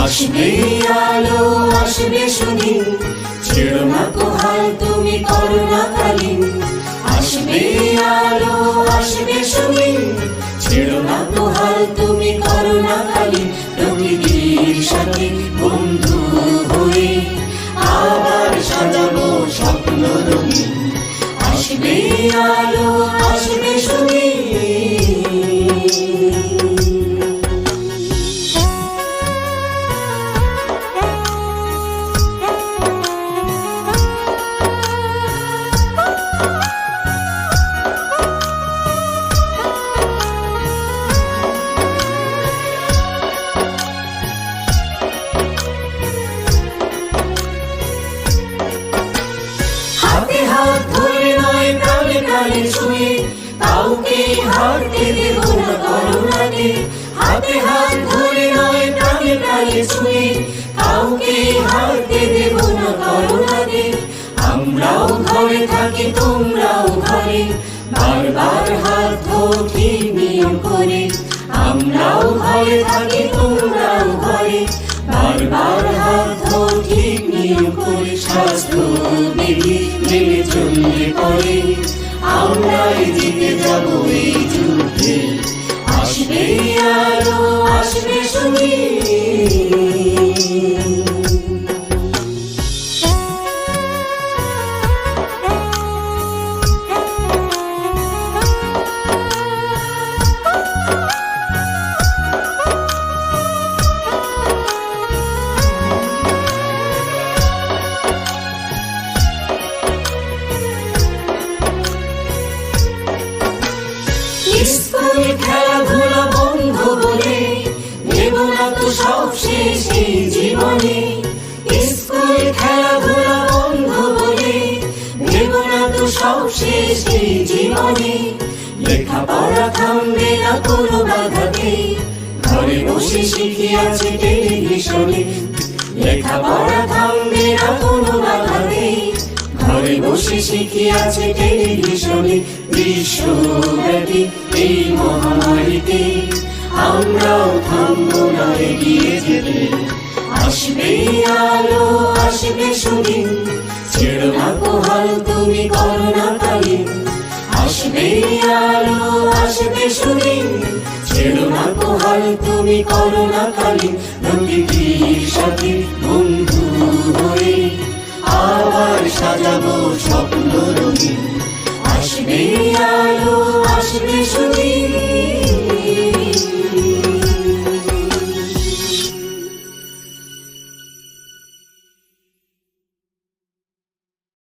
আসবে আলো আসবে সুদিন, ছেড়ো না কো হাল তুমি করুণাকালীন। আসবে আলো আসবে সুদিন, ছেড়ো না কো হাল তুমি করুণাকালীন। প্রকৃতির সাথে বন্ধু হয়ে আবার সাজাবো স্বপ্ন রঙিন। আসবে আলো আসবে সুদিন। হাত ধরে নয় প্রাণে প্রাণে ছুঁয়ে কাউকে হারতে দেব না করুণাকে। হাতে হাত ধরে নয় প্রাণে প্রাণে ছুঁয়ে কাউকে হারতে দেব না করুণাকে। আমরাও ঘরে থাকি তোমরাও ঘরে, বারবার হাত ধরি নিয়ম করে। আমরাও ঘরে থাকি তোমরাও ঘরে, বারবার হাত ধরি নিয়ম করে। স্বাস্থ্য বিধি মেনে চললে পরে আমরাই জিতে যাব এই যুদ্ধে। আসবে আলো আসবে সুদিন। স্কুল খেলাধুলা বন্ধ বলে দেব না তো সব শেষ এই জীবনে। স্কুল খেলাধুলা বন্ধ বলে দেব না তো সব শেষ এই জীবনে। লেখাপড়া থামবে না কোনো বাধাতে, ঘরে বসে শিখিয়াছে টেলিভিশনে। লেখাপড়া থামবে না কোনো বাধাতে, ঘরে বসে শিখিয়াছে টেলিভিশনে। বিশ্বব্যাপী এই মহামারীতে আমরাও থামবো না এগিয়ে যেতে। আসবে আলো আসবে সুদিন, ছেড়ো না কো হাল তুমি করুণাকালীন। আসবে আলো আসবে সুদিন, ছেড়ো না কো হাল তুমি করুণাকালীন। প্রকৃতির সাথে বন্ধু হয়ে আবার সাজাবো স্বপ্ন